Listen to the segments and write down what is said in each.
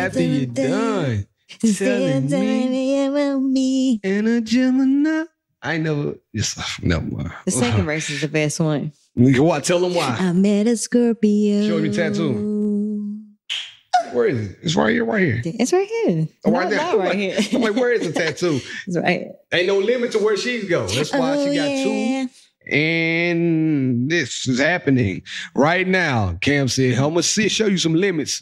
after you're done telling me and a Gemini. I never, never mind. The second verse is the best one. What? Tell them why. I met a Scorpio. Show me tattoo. Where is it? It's right here, right here. It's right here. Oh, right there. Right here. I'm like, where is the tattoo? It's right here. Ain't no limit to where she's go. That's why she got two. And this is happening right now. Cam said, I'm going to show you some limits.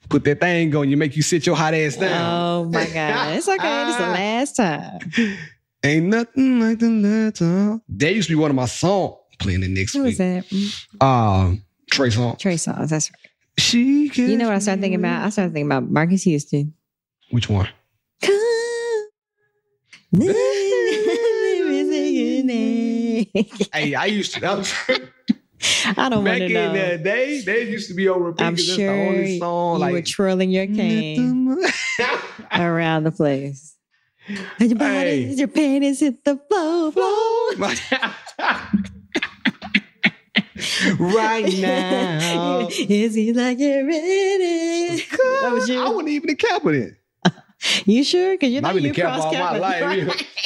Put that thing on you, make you sit your hot ass down. Oh, my God. It's okay. It's the last time. Ain't nothing like the last time. That used to be one of my songs. Playing it next week. Who was that? Trey Songz. Trey Songz, that's right. You know what I started thinking about? I started thinking about Marcus Houston. Which one? Hey, I used to. I don't want to know. Back in the day, they used to be on repeat. I'm sure that's the only song, you were twirling your cane around the place. Your body, your panties hit the floor. Right now. It seems like you're ready. That was you. I wasn't even a Capitan. You sure? Because you know I've been you a Cap all my life. Right?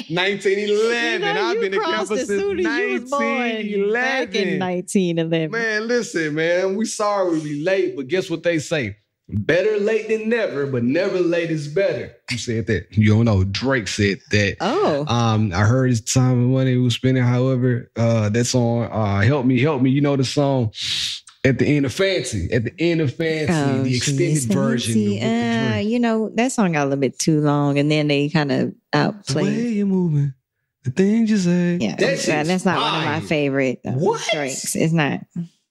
1911. I've been a Cap since 1911. Back in 1911. Man, listen, man. We sorry we be late, but guess what they say? Better late than never, but never late is better. Who said that? You don't know. Drake said that. Oh. I heard his time and money was spending. However, that song, Help Me. You know the song at the end of Fancy. At the end of Fancy, the extended version. You know, that song got a little bit too long, and then they kind of outplayed. The way you're moving, the things you say. Yeah, that's not one of my favorite Drakes. It's not.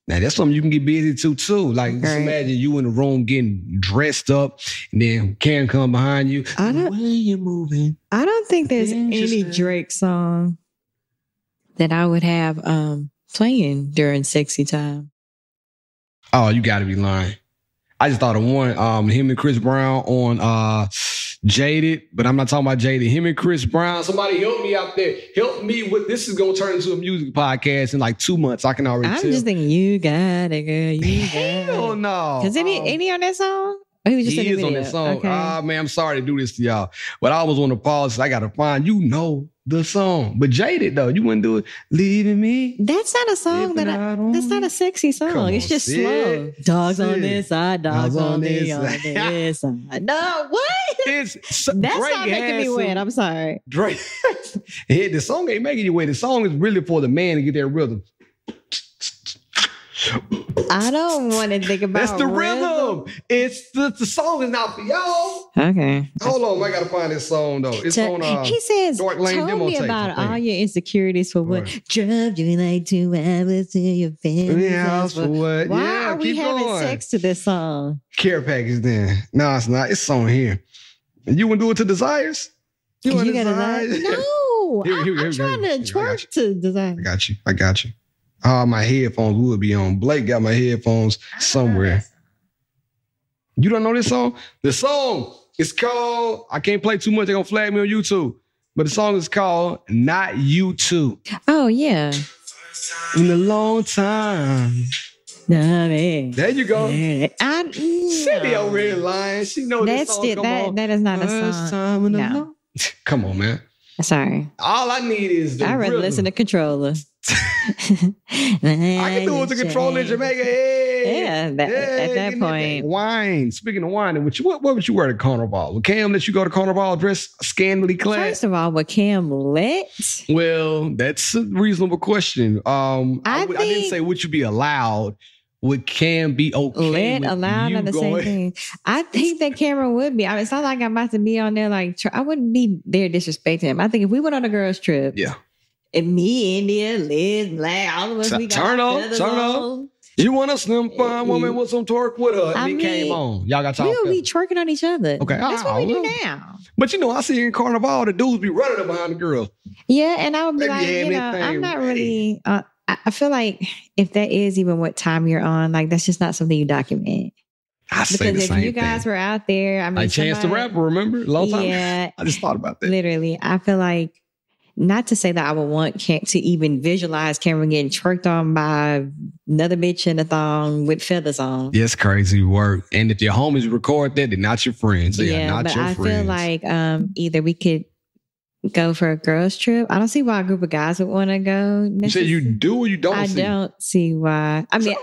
Now, that's something you can get busy to, too. Like, just imagine you in the room getting dressed up, and then Cam come behind you. The way you're moving. I don't think there's any Drake song that I would have playing during sexy time. Oh, you got to be lying. I just thought of one, him and Chris Brown on Jaded, but I'm not talking about Jaded. Him and Chris Brown. Somebody help me out there. Help me with this. Is going to turn into a music podcast in like 2 months. I can already tell. I'm just thinking, you got it, girl. You got it. Hell no. Because any on that song? Or he was just he is on that song. Okay. Man, I'm sorry to do this to y'all. But I was on the pause. I got to find, the song. But Jaded, though, you wouldn't do it. Leaving me. That's not a song that's not a sexy song. It's just slow. Dogs on this side, dogs on this side. No, what? That's not making me wet. I'm sorry. Drake. The song ain't making you wet. The song is really for the man to get that rhythm. I don't want to think about that's the rhythm. It's the song is not for y'all. Okay. Hold on, I gotta find this song though. It's on. He says, Dark Lane "Told demo me tape, about all your insecurities for what drove you like 2 hours to your family." Yeah, for what? Why are we having sex to this song? Care package then? No, it's not. It's on here. And you want to do it to Desires? You got Desires? No, I'm trying to twerk to Desires. I got you. My headphones would be on. Blake got my headphones somewhere. You don't know this song? The song is called, I can't play too much, they're going to flag me on YouTube. But the song is called Not You Too. Oh, yeah. In a long time. There you go. Cindy over here lying. She knows this song. That is not a song. No. Come on, man. Sorry. All I need is the I'd rather listen to Controller. I can do it to Controller in Jamaica. Hey, at that point. Wine. Speaking of wine, what would you wear to Carnival? Would Cam let you go to Carnival dressed scantily clad? First of all, would Cam let? Well, that's a reasonable question. I didn't say would you be allowed. Would Cam be okay? Allowed are the same thing. I think that Cameron would be. It's not like I'm about to be on there like, I wouldn't be there disrespecting him. I think if we went on a girls' trip, and me, India, Liz, Black, all of us, we got turn up. You want a slim fine woman with some twerk with her? And it came on. Y'all got to talk. We'll be twerking on each other. Okay. That's what we do now. But I see in Carnival, the dudes be running up behind the girls. Yeah, and I would be I'm not really... I feel like if that is even what time you're on, like that's just not something you document. Because if you guys were out there, I mean, like Chance the Rapper, remember? Long time. Yeah, I just thought about that. Literally, I feel like not to say that I would want to even visualize Cameron getting twerked on by another bitch in a thong with feathers on. Yes, crazy work. And if your homies record that, they're not your friends. They are not your friends. But I feel like either we could go for a girls trip. I don't see why a group of guys would want to go. You say you do or you don't? I don't see why. I mean,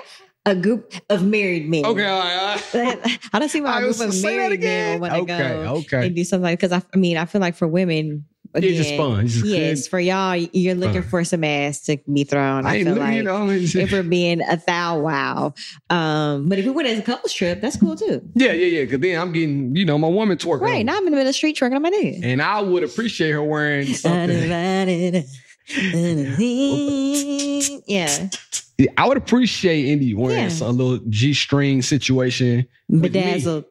a group of married men. Okay, all right. I don't see why a group of married men would want to go and do something like, because I feel like for women, again, it's just fun. It's just yes, for y'all, you're looking for some ass to be thrown. I feel like if we're being a thou wow. But if we went as a couples trip, that's cool too. Yeah. Because then I'm getting, my woman twerking. Right, now I'm in the middle of the street twerking on my nigga. And I would appreciate her wearing something. Yeah. I would appreciate Indy wearing a little G-string situation. Bedazzled.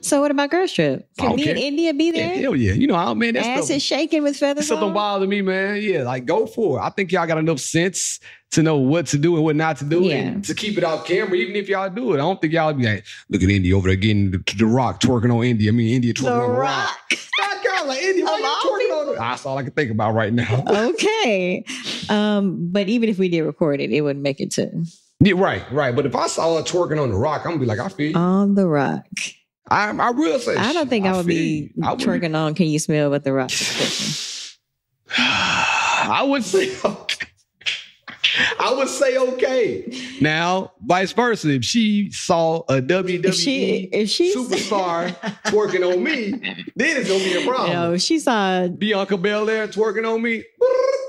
So what about girls trip? Can me and India be there? Hell yeah. Man, that's ass is shaking with feathers. That don't bother me, man. Yeah, like go for it. I think y'all got enough sense to know what to do and what not to do, and to keep it off camera. Even if y'all do it, I don't think y'all be like, look at India over there getting the Rock twerking on India. I mean, India twerking on the Rock. God, like India, why you twerking on it? That's all I can think about right now. Okay, but even if we did record it, it wouldn't make it to. Yeah, right. But if I saw her twerking on the Rock, I'm gonna be like, I feel you. On the Rock. I will say. I don't think I would be twerking on Can You Smell What the Rock is cooking? I would say okay. I would say okay. Now, vice versa, if she saw a WWE superstar twerking on me, then it's gonna be a problem. If she saw Bianca Belair twerking on me,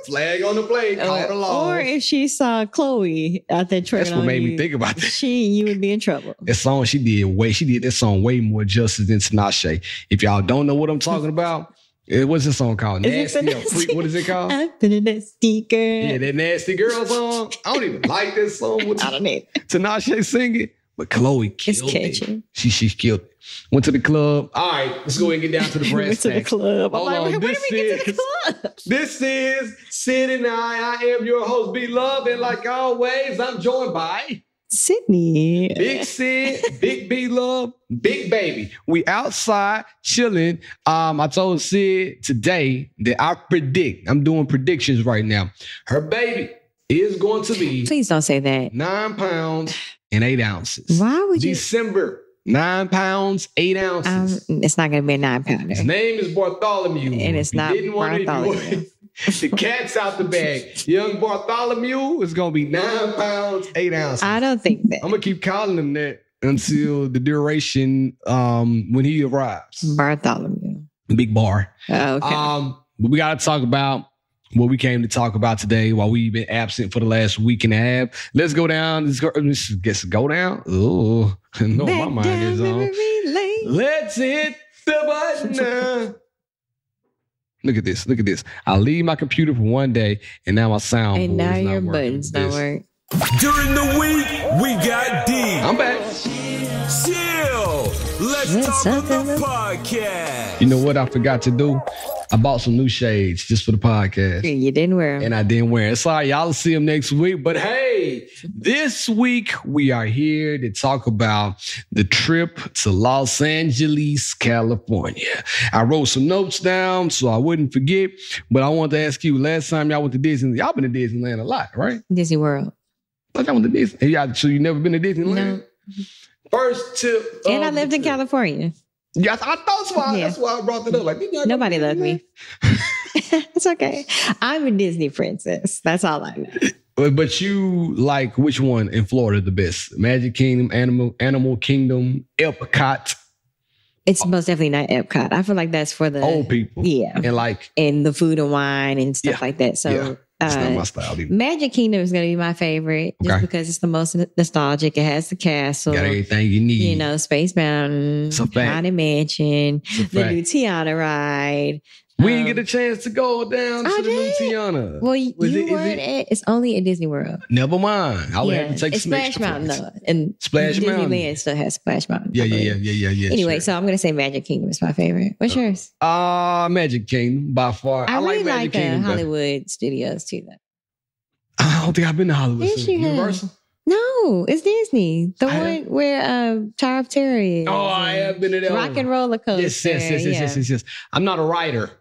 flag on the play, call it along. Or if she saw Chloe out there twerking on you. That's what made me think about that. You would be in trouble. That song she did that song way more justice than Tinashe. If y'all don't know what I'm talking about, what's this song called? Nasty or Freak? What is it called? I've been a nasty girl. Yeah, that Nasty Girl song. I don't even like this song. I don't need it. Tinashe singing, but Chloe killed it. She killed it. Went to the club. All right, let's go ahead and get down to the brass tacks. Went to the club. Hold on. When did we get to the club? This is Syd and I am your host, B Love, and like always, I'm joined by Sydney. Big Syd, Big B Love, Big Baby. We outside chilling. I told Syd today that I'm doing predictions right now. Her baby is going to be. Please don't say that. 9 pounds and 8 ounces. Why would you? December, 9 pounds, 8 ounces. It's not going to be a 9 pounder. His name is Bartholomew. And it's not Bartholomew. The cat's out the bag. Young Bartholomew is going to be 9 pounds, 8 ounces. I don't think that. I'm going to keep calling him that until the duration when he arrives. Bartholomew. Big bar. Okay. But we got to talk about what we came to talk about today while we've been absent for the last week and a half. Let's go down. Let's go down. Oh, I know my mind is on. Let's hit the button now. Look at this. I leave my computer for one day, and now my sound. And now your buttons don't work. During the week, we got D. I'm back. Chill. Let's talk on the podcast. You know what I forgot to do? I bought some new shades just for the podcast. You didn't wear them. And I didn't wear them. Sorry, y'all will see them next week. But hey, this week we are here to talk about the trip to Los Angeles, California. I wrote some notes down so I wouldn't forget. But I wanted to ask you, last time y'all went to Disneyland, y'all been to Disneyland a lot, right? Disney World. But I went to Disneyland. So you never been to Disneyland? No. First tip. And I lived in California. Yeah, I thought that's why I brought that up. Like, nobody loved me. It's okay. I'm a Disney princess. That's all I know. But you like which one in Florida the best? Magic Kingdom, Animal Kingdom, Epcot? It's most definitely not Epcot. I feel like that's for the old people. Yeah. And the food and wine and stuff like that. So it's not my style either. Magic Kingdom is going to be my favorite just because it's the most nostalgic. It has the castle. Got everything you need. Space Mountain, Haunted Mansion, the new Tiana ride. We didn't get a chance to go down to the new Tiana. Well, it's only at Disney World. Never mind. I would have to take some Splash Mountain, though. And Splash Mountain. Disneyland still has Splash Mountain. Yeah. Anyway, so I'm going to say Magic Kingdom is my favorite. What's yours? Magic Kingdom, by far. I really like Magic like Kingdom. Hollywood Studios, too, though. I don't think I've been to Hollywood. Yes, you Universal? Have. No, it's Disney. The one where Tower of Terror is. Oh, I have been to that Rock and Roller Coaster. Yes. I'm not a writer.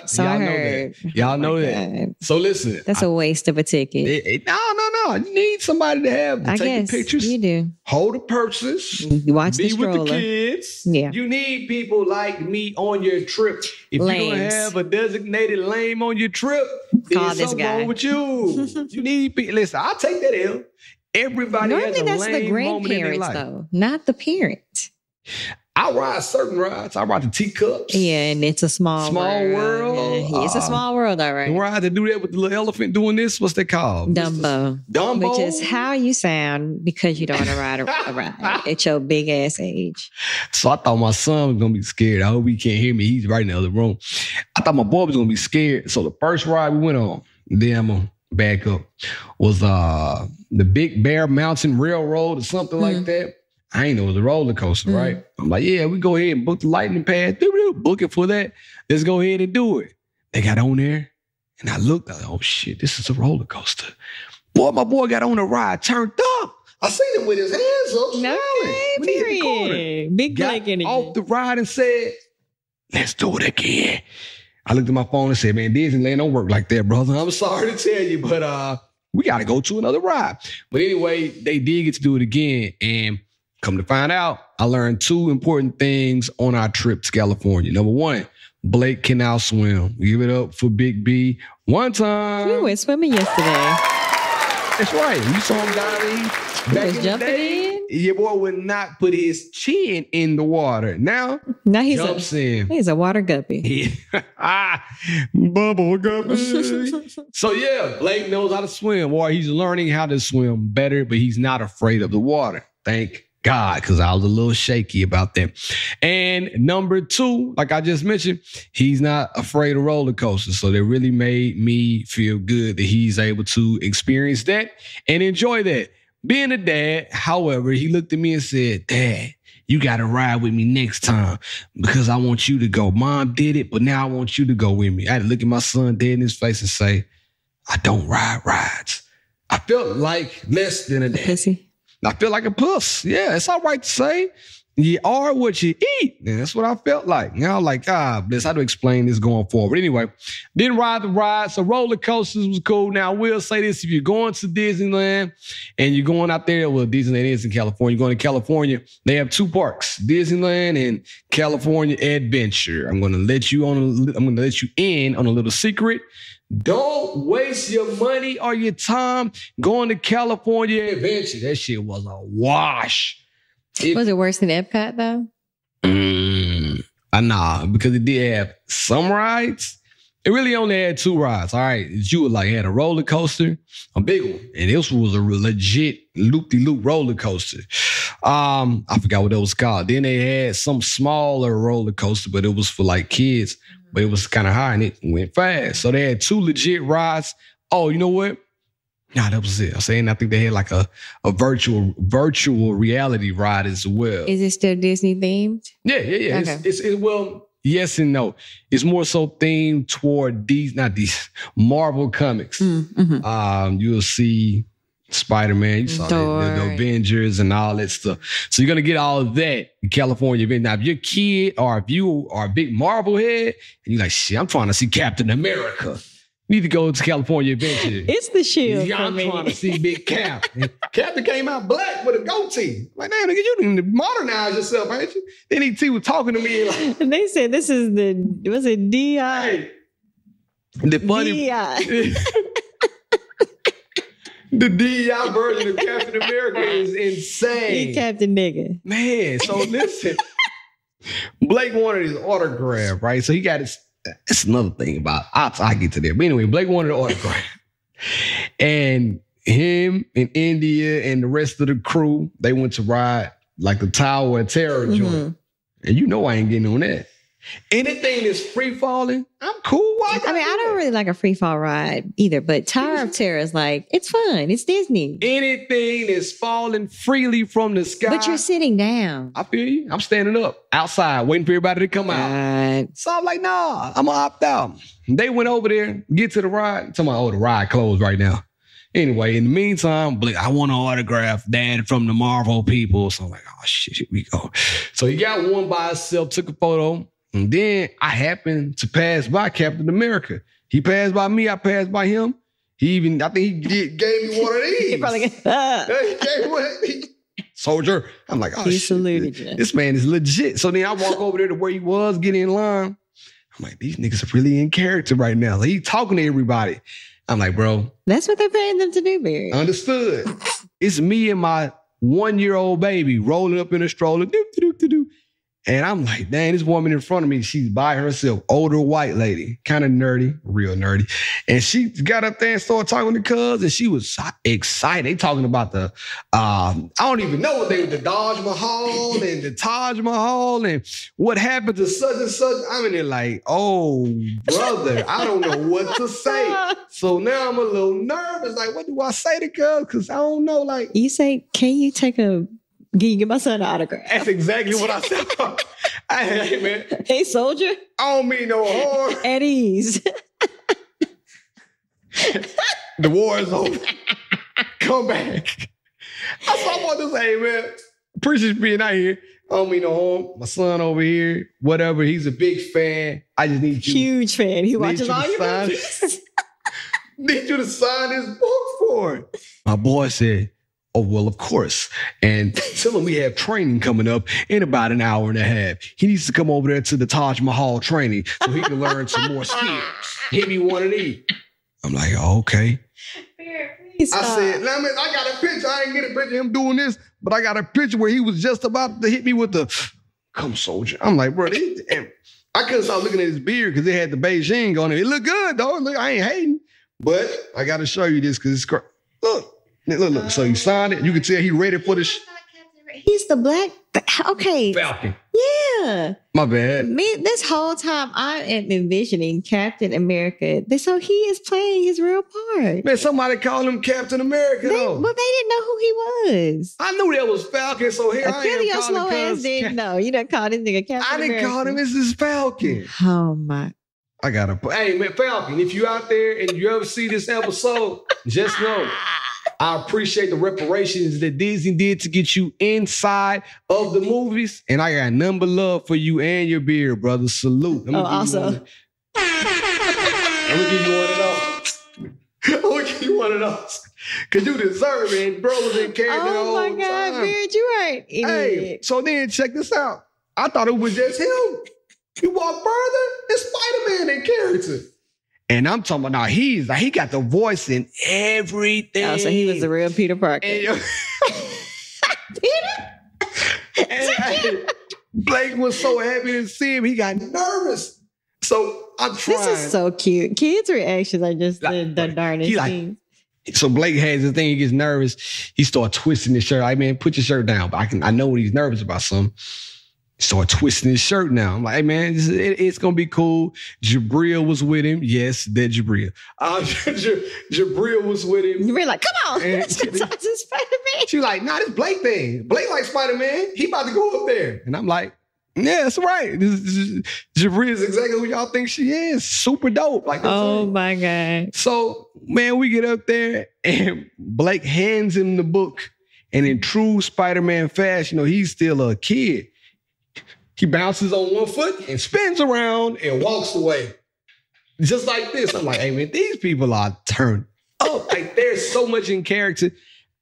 So Y'all I know heard. that. Y'all know that. So listen. That's a waste of a ticket. No. You need somebody to have to I take guess the pictures. you do. Hold the purses. You watch the Be stroller. with the kids. Yeah. You need people like me on your trip. If Lames. you don't have a designated lame on your trip, Call there's this something guy. wrong with you. You need people. Listen, I'll take that L. Everybody Normally has a that's the lame moment in their grandparents, life. though, not the parents. I ride certain rides. I ride the teacups. Yeah, and it's a small world. Yeah, it's a small world, all right. And ride to do that with the little elephant doing this. What's that called? Dumbo. Dumbo. Which is how you sound because you don't want to ride a ride at your big ass age. So I thought my son was going to be scared. I hope he can't hear me. He's right in the other room. I thought my boy was going to be scared. So the first ride we went on, then I'm going to back up, was the Big Bear Mountain Railroad or something like that. I ain't know it was a roller coaster, right? I'm like, yeah, we go ahead and book the lightning pad. Book it for that. Let's go ahead and do it. They got on there, and I looked. I was like, oh, shit, this is a roller coaster. Boy, my boy got on the ride, turned up. I seen him with his hands up, smiling. Period. Big Got Blake energy. off the ride and said, let's do it again. I looked at my phone and said, man, Disneyland don't work like that, brother. I'm sorry to tell you, but we got to go to another ride. But anyway, they did get to do it again, and come to find out, I learned two important things on our trip to California. Number one, Blake can now swim. Give it up for Big B. One time. We went swimming yesterday. That's right. You saw him down there. He was jumping in. Your boy would not put his chin in the water. Now he's jumps in. He's a water guppy. Bubble guppy. So yeah, Blake knows how to swim, or he's learning how to swim better, but he's not afraid of the water. Thank God, because I was a little shaky about that. And number two, like I just mentioned, he's not afraid of roller coasters. So that really made me feel good that he's able to experience that and enjoy that. Being a dad, however, he looked at me and said, Dad, you got to ride with me next time because I want you to go. Mom did it, but now I want you to go with me. I had to look at my son dead in his face and say, I don't ride rides. I felt like less than a dad. Pussy. I feel like a puss. Yeah, it's all right to say. You are what you eat. And that's what I felt like. And I was like, bless, how to explain this going forward. Anyway, didn't ride the ride. So roller coasters was cool. Now, I will say this. If you're going to Disneyland and you're going out there, well, Disneyland is in California. You're going to California. They have two parks, Disneyland and California Adventure. I'm going to let you in on a little secret. Don't waste your money or your time going to California Adventure. That shit was a wash. Was it worse than Epcot, though? Nah, because it did have some rides. It really only had two rides, all right? You would like had a roller coaster, a big one, and this was a legit loop-de-loop roller coaster. I forgot what it was called. Then they had some smaller roller coaster, but it was for like kids, but it was kind of high and it went fast. So they had two legit rides. Oh, you know what? Nah, that was it. I'm saying I think they had like a virtual reality ride as well. Is it still Disney themed? Yeah. Okay. It's well, yes and no. It's more so themed toward Marvel comics. You'll see Spider-Man, you saw the Avengers and all that stuff. So you're going to get all of that in California event. Now, if you're a kid or if you are a big Marvel head and you're like, shit, I'm trying to see Captain America. You need to go to California Adventure. It's the shield. I'm trying to see Big Cap. Captain came out black with a goatee. Like, damn, nigga, you need to modernize yourself, ain't you? Then he was talking to me like, and they said this is was it D.I.? Hey, the funny D.I. The D.I. version of Captain America is insane. He Captain Nigga. Man, so listen. Blake wanted his autograph, right? So he got his. That's another thing about I'll get to that. But anyway, Blake wanted an autograph. And him and India and the rest of the crew, they went to ride like the Tower of Terror joint. And you know I ain't getting on that. Anything that's free falling, I'm cool. I don't really like a free fall ride either, but Tower of Terror is like, it's fun. It's Disney. Anything that's falling freely from the sky. But you're sitting down. I feel you. I'm standing up outside waiting for everybody to come out. So I'm like, nah, I'm going to opt out. They went over there, get to the ride. I'm talking about, the ride closed right now. Anyway, in the meantime, Blake, I want an autograph, Dad, from the Marvel people. So I'm like, oh shit, here we go. So he got one by himself, took a photo, and then I happened to pass by Captain America. He passed by me, I passed by him. I think he gave me one of these. He probably gave me one of these. Soldier. I'm like, oh he shit, saluted you. This man is legit. So then I walk over there to where he was, get in line. I'm like, these niggas are really in character right now. Like, he talking to everybody. I'm like, bro. That's what they're paying them to do, Barry. Understood. It's me and my 1-year-old baby rolling up in a stroller. Doo-doo-doo-doo-doo. And I'm like, dang, this woman in front of me, she's by herself, older white lady, kind of nerdy, real nerdy. And she got up there and started talking to cuz, and she was excited. They talking about the, I don't even know what they were, the Taj Mahal and the Taj Mahal and what happened to such and such. I'm in there like, oh, brother, I don't know what to say. So now I'm a little nervous. Like, what do I say to cuz? Because I don't know, like. You say, can you give my son an autograph? That's exactly what I said. Hey, man. Hey, soldier. I don't mean no harm. At ease. The war is over. Come back. That's what I want to say, man. Appreciate you being out here. I don't mean no harm. My son over here, whatever. He's a big fan. I just need you. Huge fan. He watches all your movies. Need you to sign this book for it. My boy said, oh, well, of course. And tell him we have training coming up in about an hour and a half. He needs to come over there to the Taj Mahal training so he can learn some more skills. Hit me one of these. I'm like, oh, okay. I said, now, man, I got a picture. I didn't get a picture of him doing this, but I got a picture where he was just about to hit me with the, come, soldier. I'm like, bro, and I couldn't stop looking at his beard because it had the Beijing on it. It looked good, though. Look, I ain't hating. But I got to show you this because it's look. Look. So you signed it. You can tell he ready for this. He's the black. Okay. Falcon. Yeah. My bad. Me, this whole time I am envisioning Captain America. So he is playing his real part. Man, somebody called him Captain America, though. Well, they didn't know who he was. I knew that was Falcon, so here I am. Your slow ass didn't know. You done called this nigga Captain America. I didn't call him Mrs. Falcon. Oh, my. I got to. Hey, man, Falcon, if you out there and you ever see this episode, just know. I appreciate the reparations that Disney did to get you inside of the movies. And I got nothing but love for you and your beard, brother. Salute. I'm gonna give you one of those. I'm gonna give you one of those. Because you deserve it. And bro was in character the whole time. Oh, my God, beard, you right. Hey, so then check this out. I thought it was just him. You walk further, it's Spider-Man in character. And I'm talking about now, he got the voice in everything. Oh, so he was the real Peter Parker. And, Blake was so happy to see him, he got nervous. So I'm trying. This is so cute. Kids' reactions are just the darnest things. So Blake has this thing, he gets nervous. He starts twisting his shirt. Like, man, put your shirt down. But I know when he's nervous about something. Start twisting his shirt now. I'm like, hey, man, it's going to be cool. Jabril was with him. Yes, that Jabril. Jabril was with him. You were like, come on. It's Spider-Man. She was like, nah, this Blake thing. Blake like Spider-Man. He about to go up there. And I'm like, yeah, that's right. Jabril is exactly who y'all think she is. Super dope. Like, oh, my God. So, man, we get up there and Blake hands him the book. And in true Spider-Man fashion, he's still a kid. He bounces on one foot and spins around and walks away. Just like this. I'm like, hey, man, these people are turned up. Like, there's so much in character.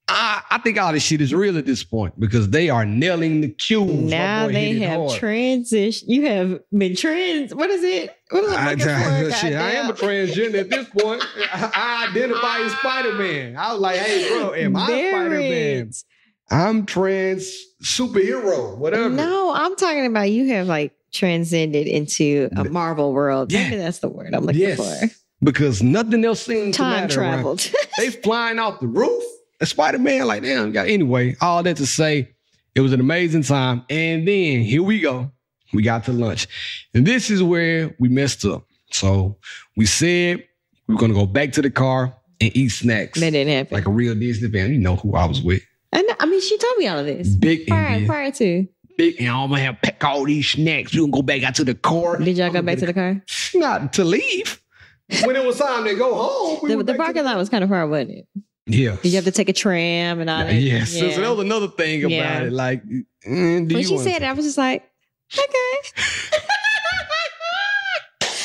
I think all this shit is real at this point because they are nailing the cues. Now they have transition. You have been what is it? What is I am a transgender at this point. I identify as Spider-Man. I was like, hey, bro, am I Spider-Man? I'm trans superhero, whatever. No, I'm talking about you have like transcended into a Marvel world. Yeah. Maybe that's the word I'm looking for. Because nothing else seems time traveled. They flying off the roof. And Spider-Man, like, damn, anyway, all that to say, it was an amazing time. And then here we go. We got to lunch. And this is where we messed up. So we said we were going to go back to the car and eat snacks. That didn't happen. Like a real Disney fan. You know who I was with. I mean, she told me all of this. Big prior to. Big, and I'm going to have pack all these snacks. We're going to go back out to the car. Did y'all go back to the car? Not to leave. When it was time to go home. The parking lot was kind of far, wasn't it? Yeah. Did you have to take a tram and all that? Yes. Yeah. So that was another thing about it. Like, when she said it, I was just like, okay.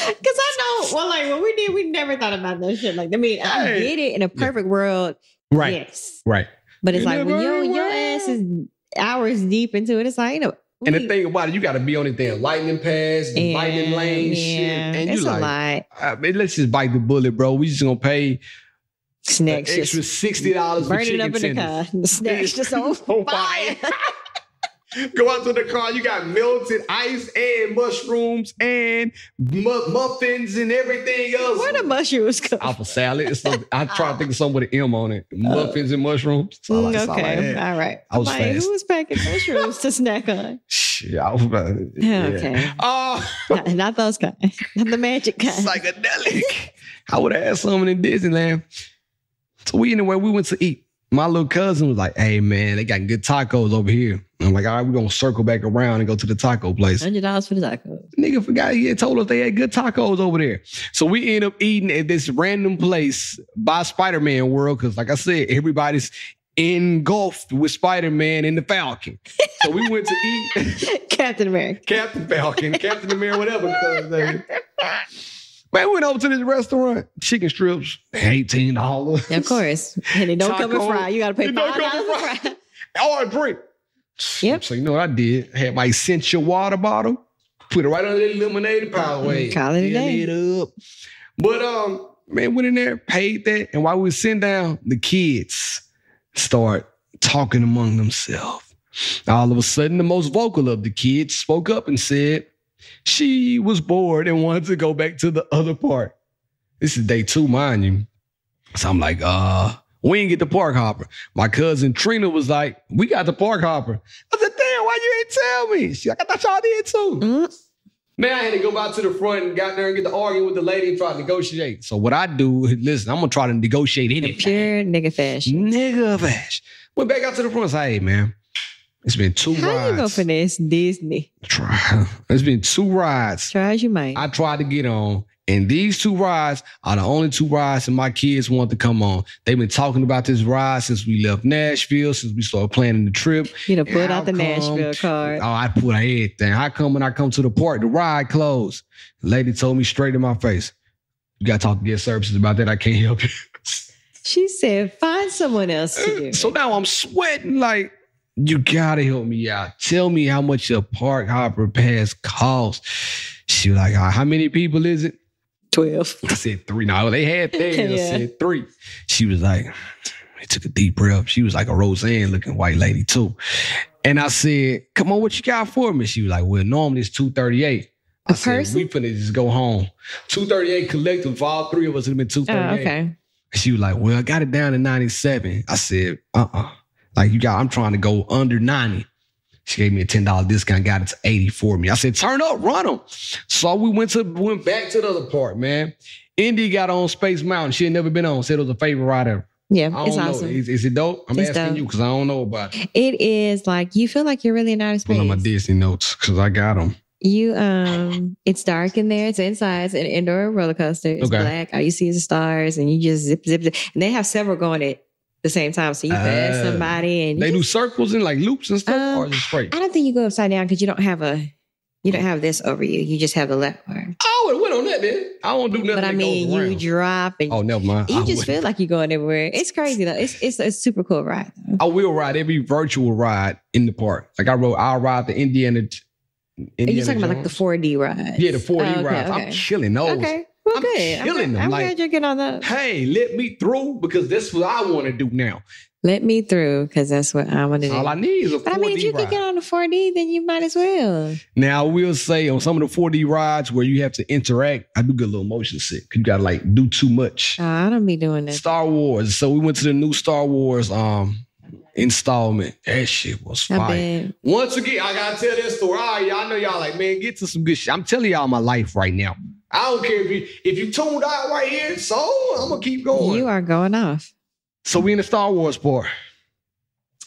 Because I know, well, like when we did, we never thought about no shit. Like, I mean, I get it in a perfect world. Right. Yes. Right. But it's like when your ass is hours deep into it, it's like, you know. And the thing about it, you got to be on the damn lightning pass, the lightning lane shit. And you like, let's just bite the bullet, bro. We just going to pay snacks extra $60 for chicken burning up in the car. The snacks just on fire. Go out to the car. You got melted ice and mushrooms and muffins and everything else. Where the mushrooms come? Apple salad. I try to think of something with an M on it. Muffins and mushrooms. Okay. All right. I was like, fast. Who was packing mushrooms to snack on? Shit, I was about to, okay. Not those kind. Not the magic kind. Psychedelic. I would have had something in Disneyland. So we went to eat. My little cousin was like, hey, man, they got good tacos over here. I'm like, all right, we're going to circle back around and go to the taco place. $100 for the tacos. Nigga forgot he had told us they had good tacos over there. So we end up eating at this random place by Spider-Man World because, like I said, everybody's engulfed with Spider-Man and the Falcon. So we went to eat. Captain America. Captain Falcon, Captain America, whatever. Man, we went over to this restaurant, chicken strips, $18. Of course. And they don't come in fried. You got to pay $5 for fried. Or a drink. Yep. So you know what I did? I had my essential water bottle, put it right under the lemonade Powerade. Call it a day. It up. But man, went in there, paid that, and while we were sitting down, the kids start talking among themselves. All of a sudden, the most vocal of the kids spoke up and said, she was bored and wanted to go back to the other part. This is day 2, mind you. So I'm like, we didn't get the park hopper. My cousin Trina was like, we got the park hopper. I said, damn, why you ain't tell me? She's like, I thought y'all did too. Mm-hmm. Man, I had to go out to the front and got there and get to arguing with the lady and try to negotiate. So what I do, listen, I'm going to try to negotiate anything. Pure nigga fashion. Nigga fashion. Went back out to the front and said, hey, man, it's been 2 rides. How you go for this Disney? It's been 2 rides. Try as you might. I tried to get on. And these 2 rides are the only 2 rides that my kids want to come on. They've been talking about this ride since we left Nashville, since we started planning the trip. You know, put out the Nashville card. Oh, I put everything. How come when I come to the park, the ride closed? The lady told me straight in my face, you got to talk to guest services about that. I can't help you. She said, find someone else to do. So now I'm sweating like, you got to help me out. Tell me how much a park hopper pass costs. She was like, how many people is it? 12. I said 3. No, they had things. I said 3. She was like, he took a deep breath. She was like a Roseanne looking white lady too. And I said, come on, what you got for me? She was like, well, normally it's $238. I said, we finna just go home. $238 collective for all 3 of us. It would have been $238. Oh, okay. She was like, well, I got it down to 97. I said, like I'm trying to go under 90. She gave me a $10 discount, got it to 80 for me. I said, turn up, run them. So we went back to the other part, man. Indy got on Space Mountain. She had never been on. Said it was a favorite ride ever. Yeah, it's awesome. Is it dope? I'm asking you because I don't know about it. It is like, you feel like you're really in outer space. Pull on my Disney notes because I got them. It's dark in there. It's inside. It's an indoor roller coaster. It's black. All you see is the stars and you just zip. And they have several going at the same time. So you pass somebody and they do circles and like loops and stuff or is it straight? I don't think you go upside down because you don't have this over you. You just have the left arm. Oh, it went on that then. I don't do nothing. But I mean, you drop and never mind. You just feel like you're going everywhere. It's crazy though. It's a super cool ride. Though. I will ride every virtual ride in the park. Like I'll ride the Indiana you're talking about like the 4D rides? Yeah, the 4D rides. Okay. I'm killing those. Okay. Well, I'm good. Killing them. I'm glad you're getting on those. Hey, let me through because that's what I want to do now. Let me through because that's what I want to do. All I need is a 4D ride. But I mean, if you can get on the 4D, then you might as well. Now, I will say on some of the 4D rides where you have to interact, I do get a little motion sick. You got to like do too much. Oh, I don't be doing that. Star Wars. So we went to the new Star Wars installment. That shit was fire. Once again, I gotta tell this story. All right, y'all know y'all like, man, get to some good shit. I'm telling y'all my life right now. I don't care if you tuned out right here, so I'm gonna keep going. You are going off. So we in the Star Wars part.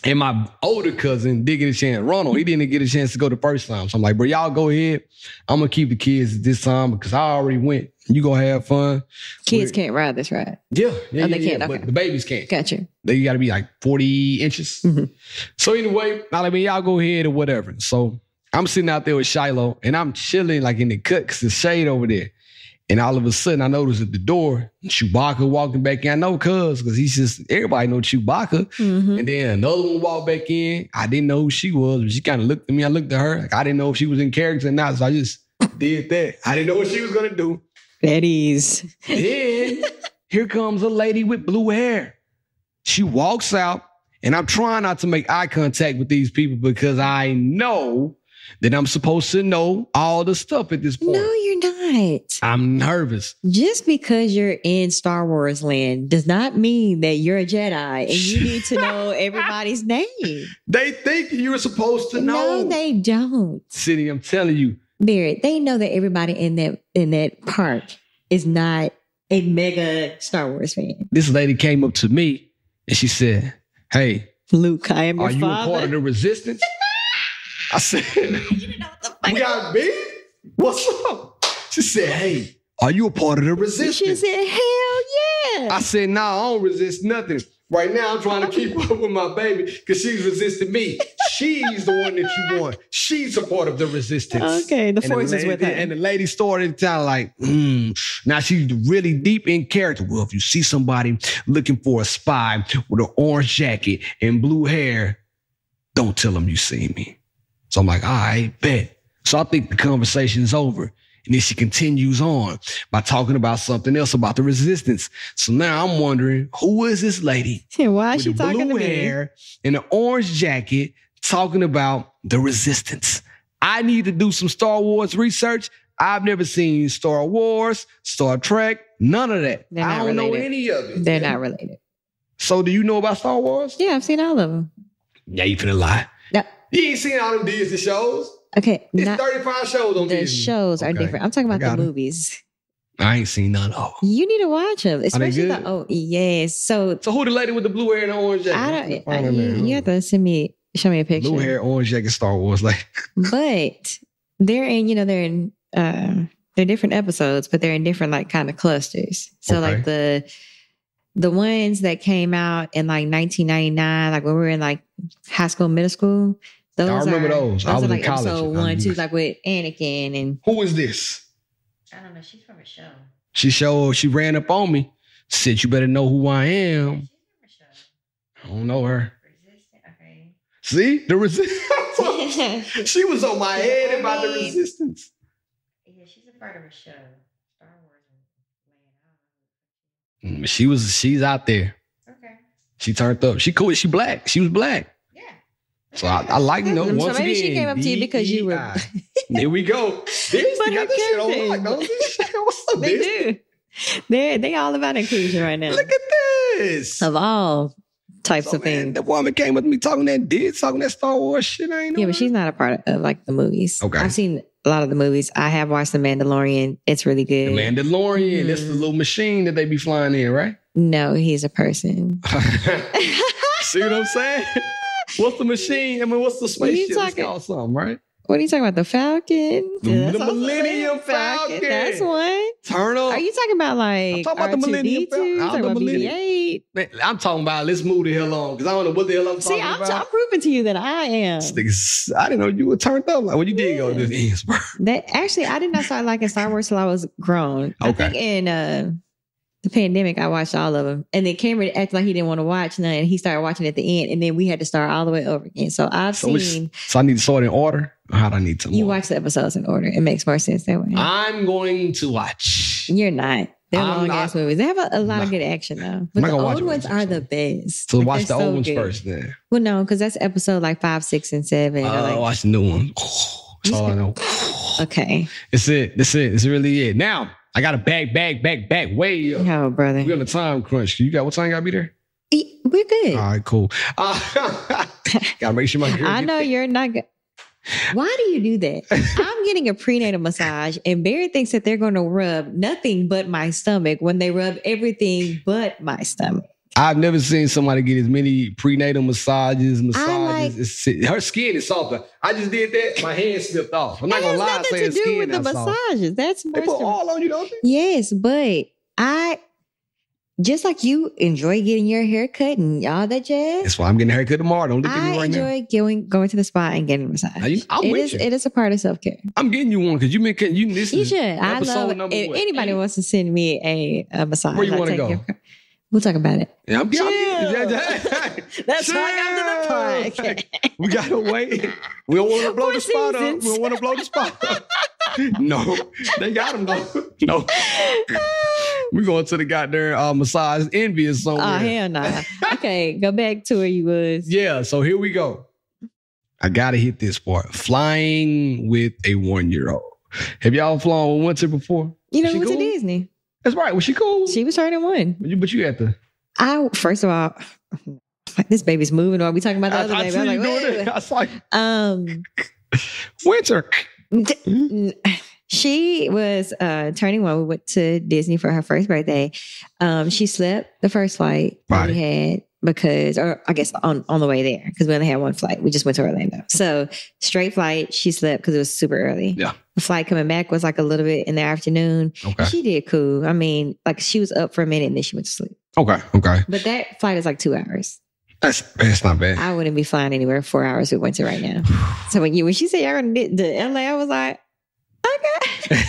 And my older cousin did get a chance. Ronald, he didn't get a chance to go the first time. So I'm like, bro, y'all go ahead. I'm going to keep the kids this time because I already went. You going to have fun. Kids can't ride this ride. Yeah. They can't. Okay. But the babies can't. Gotcha. They got to be like 40 inches. Mm-hmm. So anyway, I mean, y'all go ahead or whatever. So I'm sitting out there with Shiloh and I'm chilling like in the cut because there's shade over there. And all of a sudden, I noticed at the door, Chewbacca walking back in. I know because he's just, everybody know Chewbacca. Mm-hmm. And then another one walked back in. I didn't know who she was, but she kind of looked at me. I looked at her. Like, I didn't know if she was in character or not, so I just did that. I didn't know what she was going to do. Betty's. Then here comes a lady with blue hair. She walks out, and I'm trying not to make eye contact with these people because I know that I'm supposed to know all the stuff at this point. No, you're not. I'm nervous. Just because you're in Star Wars land does not mean that you're a Jedi and you need to know everybody's name. They think you're supposed to know. No, they don't. City, I'm telling you. Barrett, they know that everybody in that park is not a mega Star Wars fan. This lady came up to me and she said, "Hey, Luke, I am your father. Are you a part of the resistance?" I said, "We got me? What's up?" She said, "Hey, are you a part of the resistance?" She said, "Hell yeah." I said, "Nah, I don't resist nothing. Right now, I'm trying to keep up with my baby because she's resisting me. She's the one that you want. She's a part of the resistance." Okay, the force is with her. And the lady started kind of like, Now she's really deep in character. Well, if you see somebody looking for a spy with an orange jacket and blue hair, don't tell them you see me. So I'm like, all right, bet. So I think the conversation's over. And then she continues on by talking about something else about the resistance. So now I'm wondering, who is this lady? Why is she talking to me? Blue hair and an orange jacket talking about the resistance. I need to do some Star Wars research. I've never seen Star Wars, Star Trek, none of that. I don't know any of it. They're not related. So do you know about Star Wars? Yeah, I've seen all of them. Yeah, you finna lie. No. You ain't seen all them Disney shows. Okay. It's 35 shows on Disney. The shows are different. I'm talking about the movies. I ain't seen none of them. You need to watch them. Especially yes. So who the lady with the blue hair and the orange jacket? You have to show me a picture. Blue hair, orange jacket, Star Wars. But they're in they're different episodes, but they're in different kind of clusters. So like the ones that came out in 1999, like when we were in high school, middle school. I remember those. I was in college. Episode 1, 2, with Anakin and. Who is this? I don't know. She's from a show. She ran up on me. Said, "You better know who I am." She's from a show. I don't know her. Resistance. Okay. See? The resistance. She was on my head about the resistance. Yeah, she's a part of a show. Star Wars. She's out there. Okay. She turned up. She cool. She black. She was black. So I like, once again. So maybe she came up to you because you were. Here we go. They got this shit on lock, don't they? What's up, they do. They all about inclusion right now. Look at this. Of all types of things. The woman came with me talking that Star Wars shit. I ain't know. Yeah, but she's not a part of the movies. Okay. I've seen a lot of the movies. I have watched The Mandalorian. It's really good. The Mandalorian. That's the little machine that they be flying in, right? No, he's a person. See what I'm saying? What's the machine? I mean, what's the spaceship? It's called something, right? What are you talking about? The Falcon? The Millennium Falcon. That's one. Turn up. Are you talking about I'm talking about the Millennium Falcon. I'm talking about, let's move the hell on because I don't know what the hell I'm talking about. I'm proving to you that I am. I didn't know you were turned up. Well, you did go to the ends, bro. Actually, I did not start liking Star Wars till I was grown. Okay. I think in the pandemic, I watched all of them. And then Cameron acted like he didn't want to watch none. And he started watching at the end. And then we had to start all the way over again. So I've seen. So I need to start in order? Or how do I need to? You watch the episodes in order. It makes more sense that way. I'm going to watch. You're not. They're long ass movies. They have a lot of good action though. But the old ones are the best. So watch the old ones first then. Well, no, because that's episode 5, 6, and 7. Watch the new one. That's all I know. Okay. It's it. It's really it. Now, I got a back way up. No, brother. We're on a time crunch. What time you gotta be there? We're good. All right, cool. Gotta make sure my girl I know you're not good. Why do you do that? I'm getting a prenatal massage and Barry thinks that they're going to rub nothing but my stomach when they rub everything but my stomach. I've never seen somebody get as many prenatal massages. Her skin is softer. I just did that. My hand slipped off. I'm not gonna lie. Nothing to do with the massages. That's they put all on you, don't they? Yes, but I just like you enjoy getting your hair cut and all that jazz. That's why I'm getting a haircut tomorrow. Don't look at me right now. I enjoy going to the spa and getting a massage. It is a part of self care. I'm getting you one because you should. I love it. If anybody wants to send me a massage, where you want to go? We'll talk about it. Yeah, That's why I got to the podcast. We gotta wait. We don't want to blow the spot up. We don't want to blow the spot up. No, they got them though. No. We going to the goddamn massage envious somewhere. Oh, hell nah. Okay, go back to where you was. Yeah, so here we go. I gotta hit this part. Flying with a 1-year-old. Have y'all flown with Winter before? We went to Disney. That's right. Was she cool? She was turning 1. But you had to. First of all, this baby's moving. Or are we talking about the other baby? I'm like, Winter. She was turning 1. We went to Disney for her first birthday. She slept the first flight that we had or I guess on the way there because we only had one flight. We just went to Orlando. So straight flight, she slept because it was super early. Yeah. The flight coming back was like a little bit in the afternoon. Okay. She did cool. I mean, like she was up for a minute and then she went to sleep. Okay. But that flight is like 2 hours. That's not bad. I wouldn't be flying anywhere 4 hours we went to right now. So when she said y'all gonna get to LA, I was like, okay.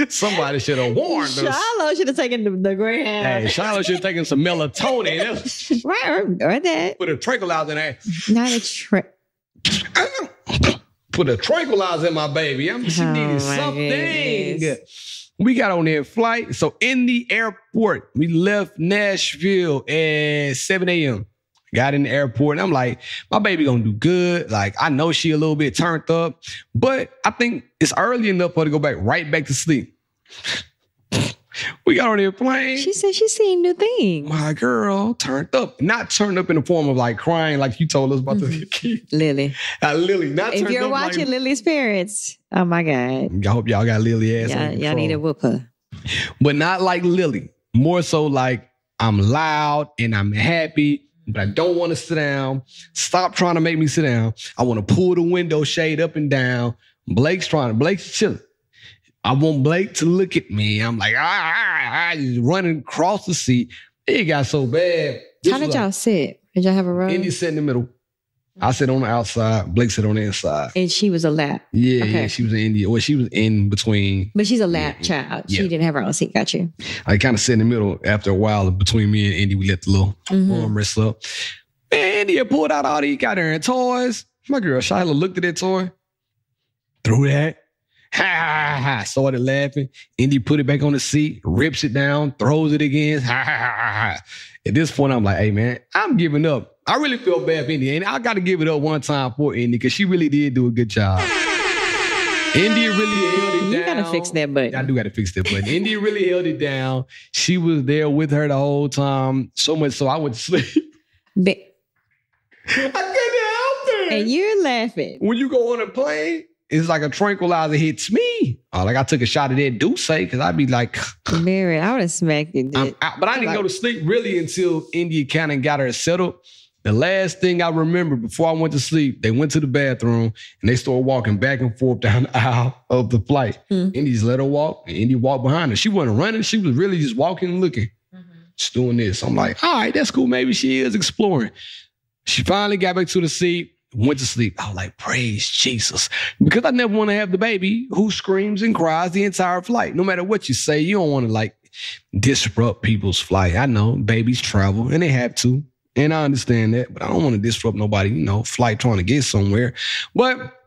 Somebody should have warned us. Shiloh should have taken the Greyhound. Hey, Shiloh should have taken some melatonin. Right that. Put a tranquilizer in there. Not a Put a tranquilizer in my baby. She needed something. Goodness. We got on their flight. So in the airport, we left Nashville at 7 a.m. Got in the airport and I'm like, my baby gonna do good. Like, I know she a little bit turned up, but I think it's early enough for her to go right back to sleep. We got on the airplane. She said she's seeing new things. My girl turned up. Not turned up in the form of like crying like you told us about the kid. Lily. Lily, not turned up. If you're watching Lily's parents, oh my God. I hope y'all got Lily ass. Y'all need to whoop her. But not like Lily. More so like I'm loud and I'm happy. But I don't want to sit down. Stop trying to make me sit down. I want to pull the window shade up and down. Blake's chilling. I want Blake to look at me. I'm like, just running across the seat. It got so bad. How did y'all sit? Did y'all have a row? Indy sat in the middle. I sat on the outside. Blake sat on the inside. And she was a lap. Yeah, she was in India. Well, she was in between. But she's a lap child. She didn't have her own seat. Got you. I kind of sat in the middle. After a while, between me and Indy, we let the little arm rest up. Man, Indy pulled out all these goddamn toys. My girl Shiloh looked at that toy. Threw that. Ha. Started laughing. Indy put it back on the seat, rips it down, throws it again. Ha. At this point, I'm like, hey, man, I'm giving up. I really feel bad for Indy. And I got to give it up one time for Indy because she really did do a good job. Indy really held it down. You got to fix that button. I do got to fix that button. Indy really held it down. She was there with her the whole time. So much so I went to sleep. I couldn't help it. And you're laughing. When you go on a plane, it's like a tranquilizer hits me. Like I took a shot of that Douce because I'd be like... Mary, I would have smacked it. But I didn't go to sleep really until India kind of got her settled. The last thing I remember before I went to sleep, they went to the bathroom and they started walking back and forth down the aisle of the flight. Indy just let her walk and Indy walked behind her. She wasn't running. She was really just walking and looking. Just doing this. I'm like, all right, that's cool. Maybe she is exploring. She finally got back to the seat, went to sleep. I was like, praise Jesus. Because I never want to have the baby who screams and cries the entire flight. No matter what you say, you don't want to like disrupt people's flight. I know babies travel and they have to. And I understand that, but I don't want to disrupt nobody, flight trying to get somewhere. But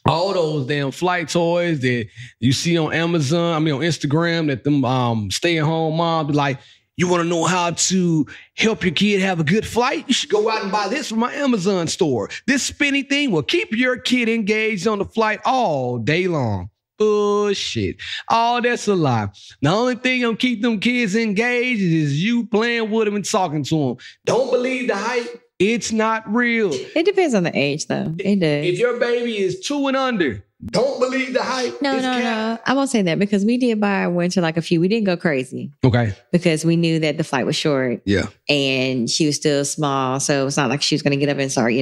all those damn flight toys that you see on Amazon, on Instagram, that them stay-at-home moms be like, you want to know how to help your kid have a good flight? You should go out and buy this from my Amazon store. This spinny thing will keep your kid engaged on the flight all day long. Bullshit. All that's a lie. The only thing gonna keep them kids engaged is you playing with them and talking to them. Don't believe the hype. It's not real. It depends on the age, though. It does. If your baby is 2 and under, Don't believe the hype. No. I won't say that because we did buy winter like a few. We didn't go crazy. Okay. Because we knew that the flight was short. Yeah. And she was still small. So it's not like she was going to get up and start,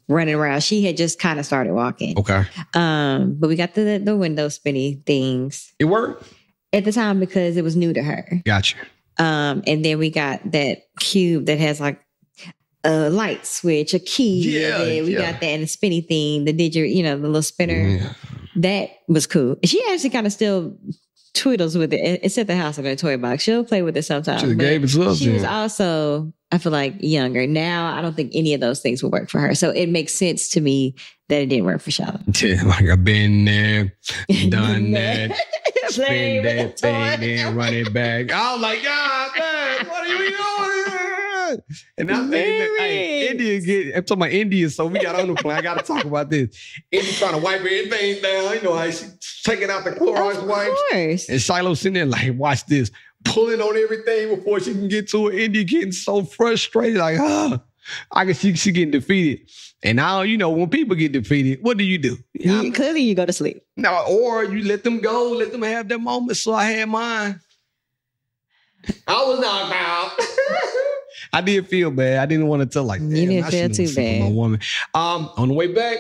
running around. She had just kind of started walking. Okay. But we got the window spinny things. It worked? At the time because it was new to her. Gotcha. And then we got that cube that has like a light switch, a key. Yeah, we got that and a spinny thing, the the little spinner. Yeah. That was cool. She actually kind of still twiddles with it. It's at the house in her toy box. She'll play with it sometimes. She gave it to us. She was also, I feel like, younger. Now, I don't think any of those things will work for her. So it makes sense to me that it didn't work for Charlotte. Yeah, like I've been there, done that, spin that thing, then run it back. I was like, God, man, what are you doing? And I'm hey, India I'm talking about India, so we got on the plane. I got to talk about this. India trying to wipe everything down. You know how she's taking out the Clorox wipes. And Shiloh sitting there like, watch this, pulling on everything before she can get to it. India getting so frustrated, like, I can see she getting defeated. And now, when people get defeated, what do you do? Clearly, you go to sleep. No, or you let them go, let them have their moment. So I had mine. I was knocked out. I did feel bad. I didn't want to tell like that. You didn't feel too bad. My woman. On the way back,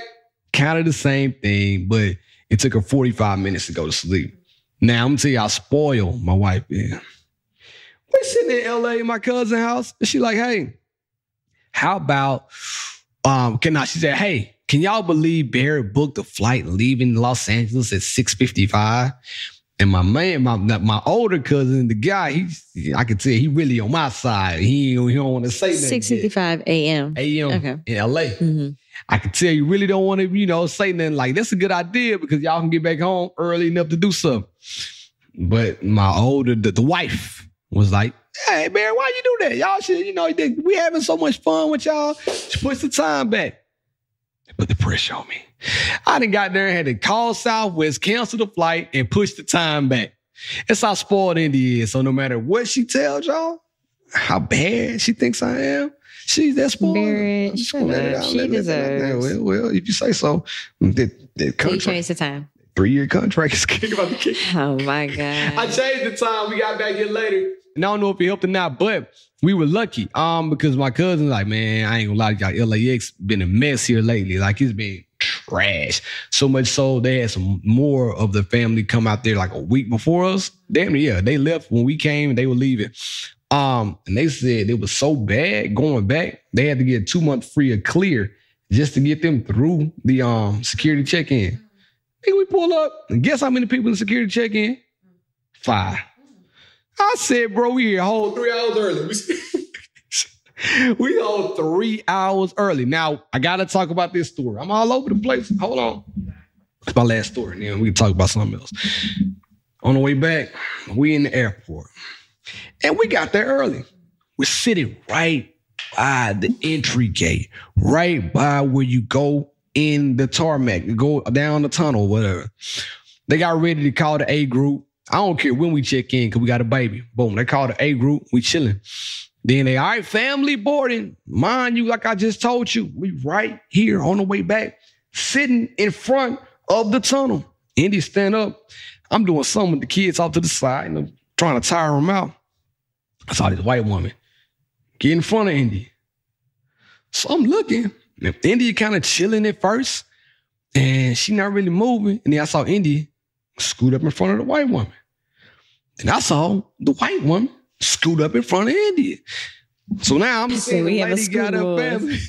kind of the same thing, but it took her 45 minutes to go to sleep. Now, I'm going to tell you how spoiled my wife is. We're sitting in LA in my cousin's house, and she like, hey, how about, she said, hey, can y'all believe Barry booked a flight leaving Los Angeles at 6:55? And my man, my older cousin, the guy, I could tell he really on my side. He don't want to say nothing. 6:55 a.m. Okay. In LA. Mm-hmm. I could tell you really don't want to, say nothing like, that's a good idea because y'all can get back home early enough to do something. But my older, the wife was like, hey, man, why you do that? Y'all should, we having so much fun with y'all. Just push the time back. They put the pressure on me. I done got there and had to call Southwest, cancel the flight, and push the time back. That's how spoiled Indy is. So no matter what she tells y'all, how bad she thinks I am, she's that spoiled. Barrett, shut up. She deserves. Well, if you say so. The contract, you changed the time. 3-year contract is about to kick. Oh, my God. I changed the time. We got back here later. And I don't know if it helped or not, but we were lucky. Because my cousin's like, man, I ain't gonna lie to y'all, LAX been a mess here lately. Like, it's been trash. So much so they had some more of the family come out there like a week before us. Damn, yeah, they left when we came and they were leaving. And they said it was so bad going back, they had to get 2 months free of clear just to get them through the security check-in. Think we pull up and guess how many people in security check-in? 5. I said, bro, we here a whole 3 hours early. We whole 3 hours early. Now, I got to talk about this story. I'm all over the place. Hold on. It's my last story. Then we can talk about something else. On the way back, we in the airport. And we got there early. We're sitting right by the entry gate, right by where you go in the tarmac, you go down the tunnel, whatever. They got ready to call the A group. I don't care when we check in because we got a baby. Boom, they call the A group. We chilling. Then they, all right, family boarding. Mind you, like I just told you, we right here on the way back, sitting in front of the tunnel. Indy stand up. I'm doing something with the kids off to the side, trying to tire them out. I saw this white woman get in front of Indy. So I'm looking. And Indy kind of chilling at first, and she not really moving. And then I saw Indy scoot up in front of the white woman. And I saw the white woman scoot up in front of Indy. So now I'm seeing a lady got her family.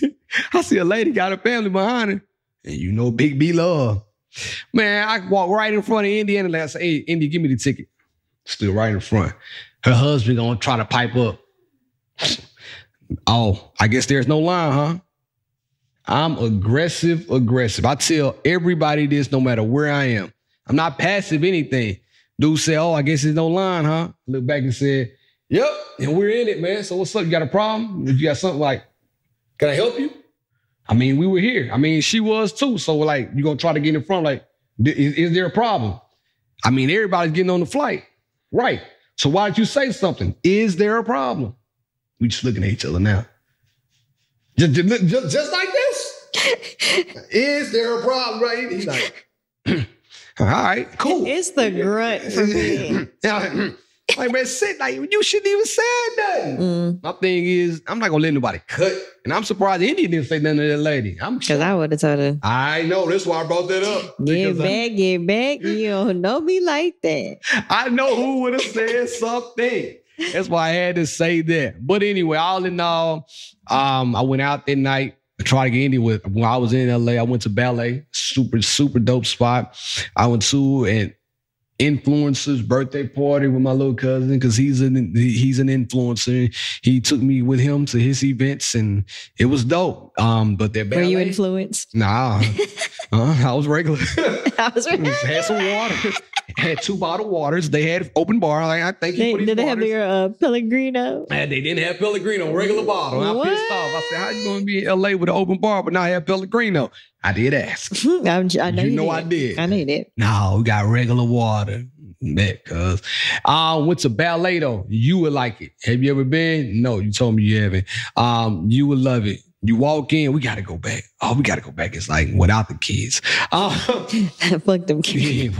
I see a lady got her family behind her. And Big B love. Man, I walk right in front of Indy and I say, hey, Indy, give me the ticket. Still right in front. Her husband gonna try to pipe up. Oh, I guess there's no line, huh? I'm aggressive. I tell everybody this no matter where I am. I'm not passive anything. Dude said, oh, I guess there's no line, huh? Look back and said, yep, and we're in it, man. So what's up? You got a problem? You got something like, can I help you? I mean, we were here. I mean, she was too. So like, you gonna try to get in front, like, is there a problem? I mean, everybody's getting on the flight. Right. So why did you say something? Is there a problem? We just looking at each other now. Just like this? Is there a problem, right? He's like, All right, cool. It's the grunt for me. Like, man, sit, like, you shouldn't even say nothing. My thing is, I'm not gonna let nobody cut. And I'm surprised India didn't say nothing to that lady. Because I would have told her. I know, that's why I brought that up. Get back. You don't know me like that. I know who would have said something. That's why I had to say that. But anyway, all in all, I went out that night. I tried to get India with. When I was in LA, I went to ballet. Super dope spot. I went to an influencer's birthday party with my little cousin because he's an influencer. He took me with him to his events and it was dope. But that ballet, were you influenced? Nah, I was regular. I was regular. Had some water. Had 2 bottled waters. They had open bar. Like, I thank you for these Did they waters. have your Pellegrino? And they didn't have Pellegrino, regular bottle. And I pissed off. I said, how you going to be in LA with an open bar but not have Pellegrino? I did ask. I know you did. I did. I know you did. No, we got regular water. Because went to ballet though. You would like it. Have you ever been? No, you told me you haven't. You would love it. You walk in, we got to go back. Oh, we got to go back. It's like without the kids. Fuck them kids.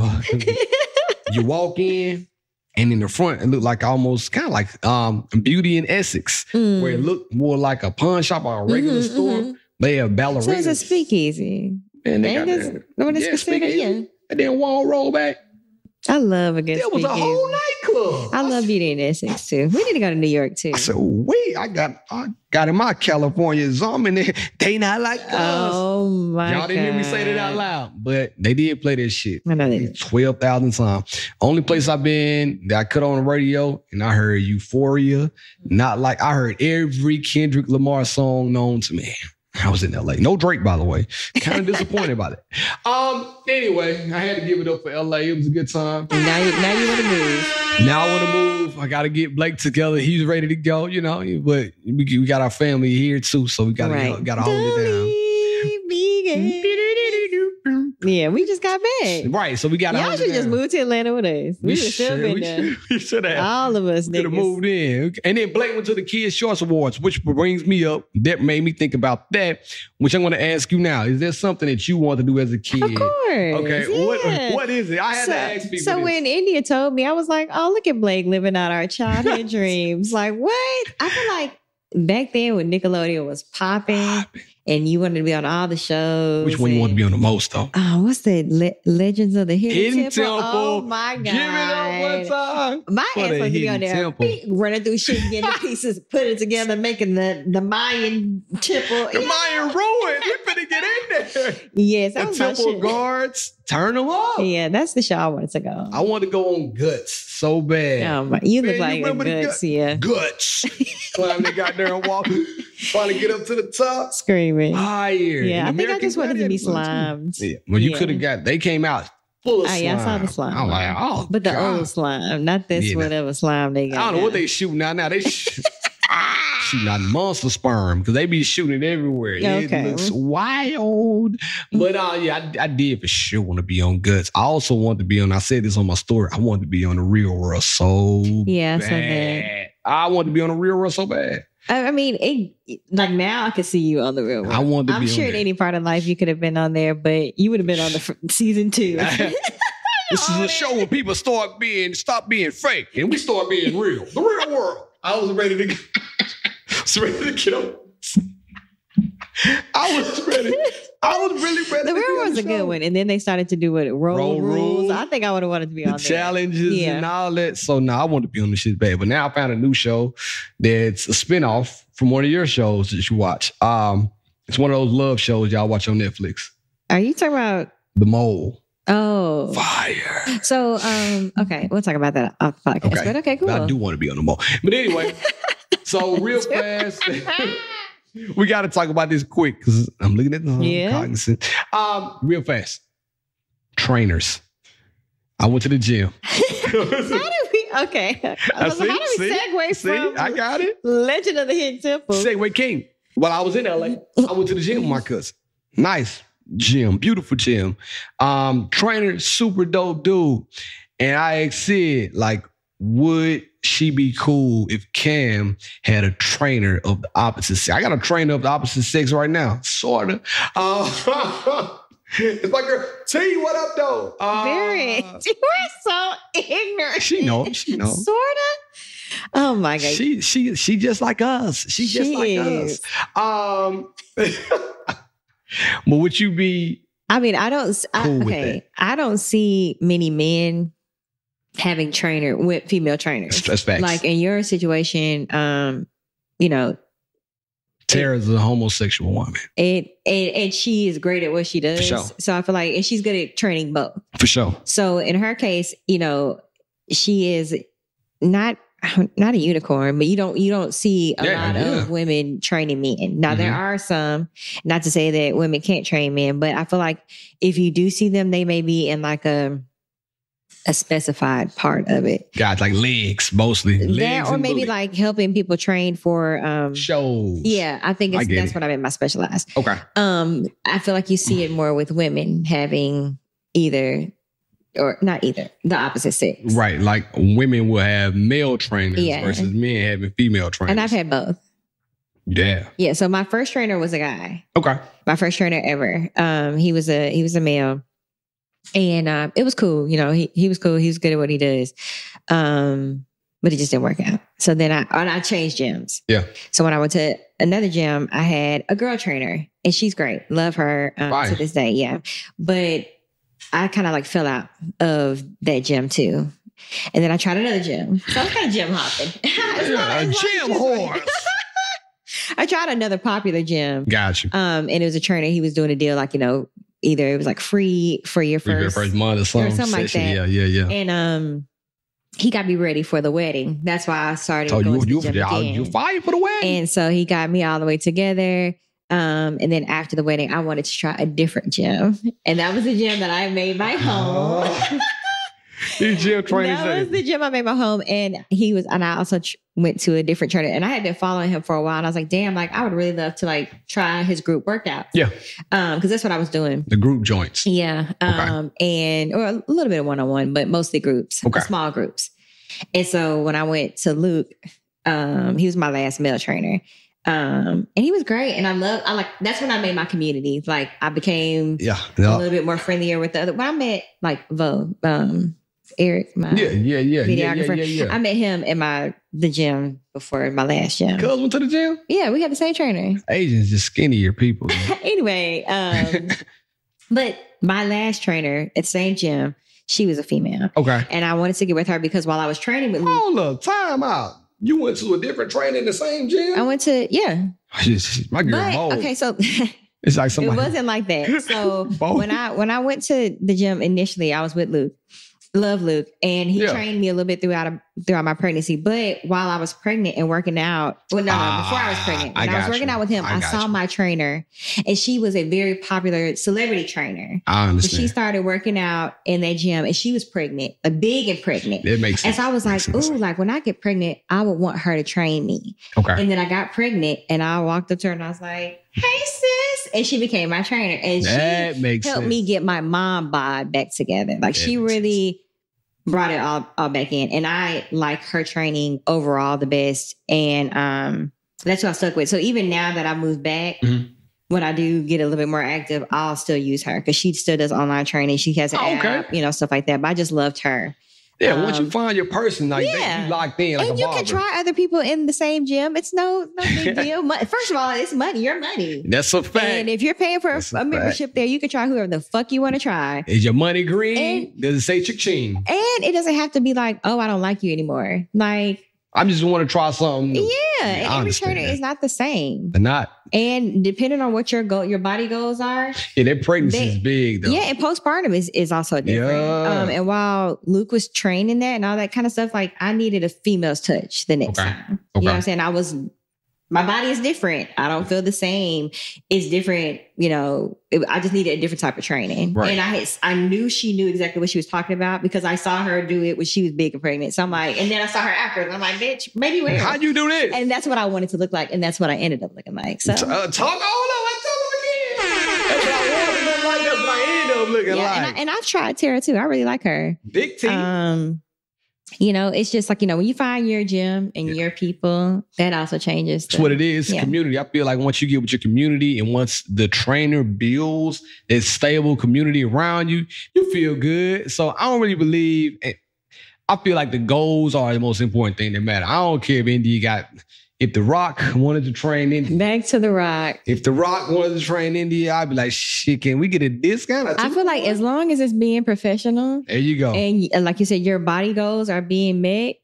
You walk in, and in the front, it looked like almost kind of like Beauty in Essex, where it looked more like a pawn shop or a regular store. They have ballerinas. So it's a speakeasy. And they got speakeasy. Yeah. And then one roll back. I love a good speakeasy. It was a whole nightclub. I love Beauty in Essex too. We need to go to New York too. I said, wait, I got in my California zone and they not like us. Oh my God. Y'all didn't hear me say that out loud, but they did play that shit. I know they did. 12,000 times. Only place I've been that I cut on the radio and I heard Euphoria. Not like I heard every Kendrick Lamar song known to me. I was in LA. No Drake, by the way. Kind of disappointed about it. Anyway, I had to give it up for LA. It was a good time. Now you want to move. Now I want to move. I got to get Blake together. He's ready to go, you know. But we got our family here too, so we got to hold it down. Yeah, we just got back. Right, so we got to hold it down. Y'all should just move to Atlanta with us. We should still been there. We should have. All of us could have moved in. And then Blake went to the Kids' Choice Awards, which brings me up. That made me think about that, which I'm going to ask you now. Is there something that you want to do as a kid? Of course. Okay, yeah. what is it? I had to ask people So this. when India told me, I was like, oh, look at Blake living out our childhood dreams. Like, what? I feel like back then when Nickelodeon was popping and you wanted to be on all the shows. Which one you want to be on the most, though? Oh, what's the Legends of the Hidden Temple? Oh, my God. Give it up one time. My ass supposed to be on there running through shit, getting the pieces, putting it together, making the Mayan temple. The Mayan ruins. We finna get in there. Yes. The temple guards, turn them up. Yeah, that's the show I wanted to go. I want to go on Guts so bad. Oh, my. You look like a Guts, yeah. Guts. Climb they got there and walk. Finally get up to the top. Screaming. Higher. Yeah, I think I just wanted to be slimed. Yeah. Well, you could have they came out full of slime. Yeah, I saw the slime. I'm like, oh, but the old slime, not this whatever slime they got. I don't know what they shooting out now. They shooting out monster sperm because they be shooting it everywhere. Okay. It looks wild. But yeah, I did for sure want to be on Guts. I also want to be on, I said this on my story, I want to be on The Real World so bad. So bad. I want to be on The Real World so bad. I mean, like now I could see you on The Real World. I want to be I'm sure in any part of life you could have been on there, but you would have been on the season 2. This is a show where people stop being fake and we start being real. The Real World. I was ready to get up. I was ready. I was really ready. The Real World was a good one. And then they started to do what? Roll rules. I think I would have wanted to be on there. Challenges and all that. So now I want to be on the shit bad. But now I found a new show that's a spinoff from one of your shows that you watch. It's one of those love shows y'all watch on Netflix. Are you talking about The Mole? Oh. Fire. So, okay, we'll talk about that off the podcast. Okay. But okay, cool. But I do want to be on The Mole. But anyway, so real fast, we got to talk about this quick because I'm looking at the cognizant. Real fast. Trainers. I went to the gym. How do we segue from I got it. Legend of the Hidden Temple? Segue King. While I was in LA, I went to the gym with my cousin. Nice gym, beautiful gym. Trainer, super dope dude. And I asked Syd, like, would she be cool if Cam had a trainer of the opposite sex? I got a trainer of the opposite sex right now, sort of. It's my girl. T, what up, though? Very. You are so ignorant. She knows. Sorta. Oh my God. She just like us. She just like us. But would you be? I mean, I don't see many men having female trainers. That's facts. Like in your situation, Tara's a homosexual woman. And she is great at what she does. For sure. So I feel like, and she's good at training both. For sure. So in her case, she is not a unicorn, but you don't see a lot of women training men. Now there are some, not to say that women can't train men, but I feel like if you do see them, they may be in like a specified part of it. Guys, like legs, mostly. Legs or maybe like helping people train for shows. Yeah, I think that's what I meant by specialized. Okay. I feel like you see it more with women having the opposite sex. Right. Like women will have male trainers versus men having female trainers. And I've had both. Yeah. Yeah. So my first trainer was a guy. Okay. My first trainer ever. He was a male. And it was cool. He was cool. He was good at what he does. But it just didn't work out. So then I changed gyms. Yeah. So when I went to another gym, I had a girl trainer and she's great. Love her to this day. Yeah. But I kind of like fell out of that gym too. And then I tried another gym. So I was kind of gym hopping. Gym horse. I tried another popular gym. Gotcha. And it was a trainer. He was doing a deal like, either it was like free for your first month or something like that. Yeah. And he got me ready for the wedding. That's why I started going to the gym again. You fired for the wedding. And so he got me all the way together. And then after the wedding, I wanted to try a different gym. And that was the gym that I made my home. That was the gym I made my home. And I also went to a different trainer. And I had been following him for a while. And I was like, damn, like I would really love to like try his group workouts. Yeah. Because that's what I was doing. The group joints. Yeah. Or a little bit of one-on-one, but mostly groups, small groups. And so when I went to Luke, he was my last male trainer. And he was great. And that's when I made my community. Like I became a little bit more friendlier with the other. When I met like Eric, my videographer. Yeah. I met him at the gym before my last gym. Cuz went to the gym? Yeah, we had the same trainer. Asians just skinnier people. Anyway, but my last trainer at the same gym, she was a female. Okay. And I wanted to get with her because while I was training with Luke. Hold up, time out. You went to a different trainer in the same gym? I went to, yeah. My girl bold. Okay, so it's like somebody. It wasn't like that. So when I went to the gym initially, I was with Luke. Love Luke. And he trained me a little bit throughout my pregnancy. But while I was pregnant and working out, before I was pregnant, when I was working out with him, I saw my trainer and she was a very popular celebrity trainer. I understand. So she started working out in that gym and she was pregnant, big and pregnant. It makes sense. And so I was like, ooh, like when I get pregnant, I would want her to train me. Okay. And then I got pregnant and I walked up to her and I was like, hey sis. And she became my trainer. And she helped me get my mom bod back together. Like she really brought it all back in. And I like her training overall the best. And that's what I stuck with. So even now that I moved back, when I do get a little bit more active, I'll still use her because she still does online training. She has an app, stuff like that. But I just loved her. Yeah, once you find your person, like you locked in like and you can try other people in the same gym. It's no big deal. First of all, it's money. Your money. That's a fact. And if you're paying for a membership there, you can try whoever the fuck you want to try. Is your money green? Does it say chick-ching? And it doesn't have to be like, oh, I don't like you anymore. Like, I just want to try something new. Yeah, and every trainer is not the same. They're not. And depending on what your body goals are. Yeah, their pregnancy is big though. Yeah, and postpartum is also different. Yeah. And while Luke was training that and all that kind of stuff, like I needed a female's touch the next time. You know what I'm saying? My body is different. I don't feel the same. It's different. I just needed a different type of training. Right. And I knew she knew exactly what she was talking about because I saw her do it when she was big and pregnant. So I'm like, and then I saw her after and I'm like, bitch, maybe where? How'd you do this? And that's what I wanted to look like. And that's what I ended up looking like. So talk on. Let's talk again. That's what I wanted to look like. That's what I ended up looking like. And I've tried Tara too. I really like her. Big T. it's just like, when you find your gym and your people, that also changes. That's what it is. Yeah. Community. I feel like once you get with your community and once the trainer builds that stable community around you, you feel good. So I don't really believe, I feel like the goals are the most important thing that matter. I don't care if The Rock wanted to train India. Back to The Rock. If The Rock wanted to train India, I'd be like, shit, can we get a discount? I feel like as long as it's being professional. There you go. And like you said, your body goals are being met,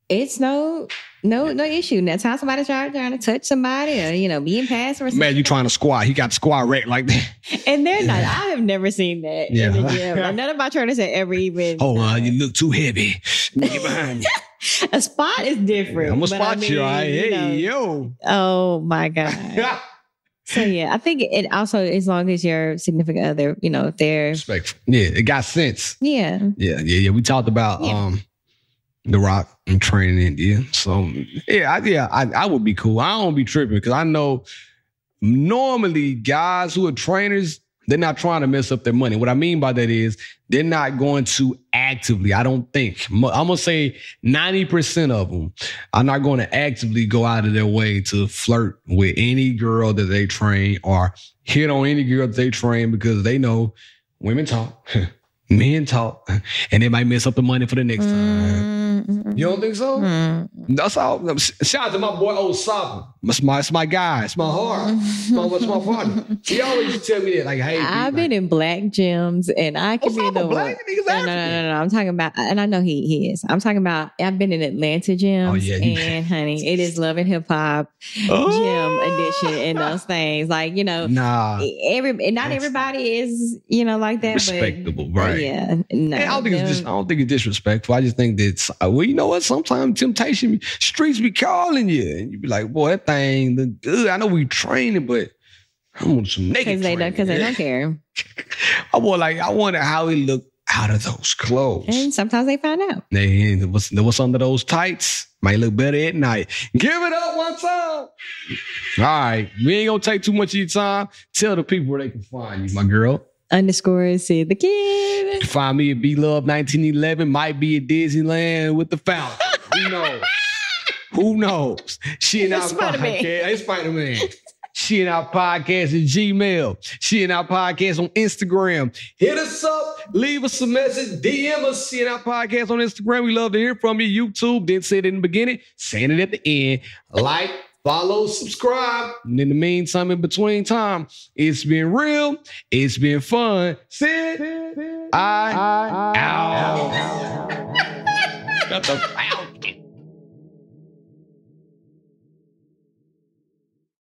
it's no issue. Next time somebody's trying to touch somebody or, being passed or something. Man, you trying to squat. He got squat wrecked like that. And they're not. I have never seen that in the gym. Like, none of my trainers have ever even. Oh, you look too heavy. Get behind you. A spot is different. I'm going to spot you. All right. Hey, yo. Oh, my God. So, I think it also, as long as your significant other, if they're... Respectful. Yeah, it got sense. Yeah. Yeah. We talked about The Rock and training India. So, I would be cool. I don't be tripping because I know normally guys who are trainers, they're not trying to mess up their money. What I mean by that is they're not going to actively, I don't think, I'm going to say 90% of them are not going to actively go out of their way to flirt with any girl that they train or hit on any girl that they train because they know women talk, men talk, and they might mess up the money for the next time. You don't think so? That's all. Shout out to my boy Old Sopper. It's my guy. It's my heart. It's my partner. He always used to tell me that, like, hey. I've been in black gyms and I can be the one. No. I'm talking about, and I know he is. I'm talking about, I've been in Atlanta gyms and honey, it is Love and Hip Hop gym edition and those things. Like, not everybody is, like that. Respectable, but, right? Yeah. No, I don't think it's disrespectful. I just think that, well, you know what? Sometimes temptation, streets be calling you. And you be like, boy, that thing look good. I know we training, but I want some naked because they don't care. I wonder how it look out of those clothes. And sometimes they find out. What's under those tights might look better at night. Give it up one time. All right. We ain't gonna take too much of your time. Tell the people where they can find you, my girl. _Syd the Kid. Find me at B-Love 1911. Might be at Disneyland with the fountain. Who knows? Who knows? She and our podcast. It's Spider-Man. She and our podcast at Gmail. She and our podcast on Instagram. Hit us up. Leave us a message. DM us. She and our podcast on Instagram. We love to hear from you. YouTube. Didn't say it in the beginning. Saying it at the end. Like, follow, subscribe. And in the meantime, in between time, it's been real. It's been fun. Syd, I out. Got the out.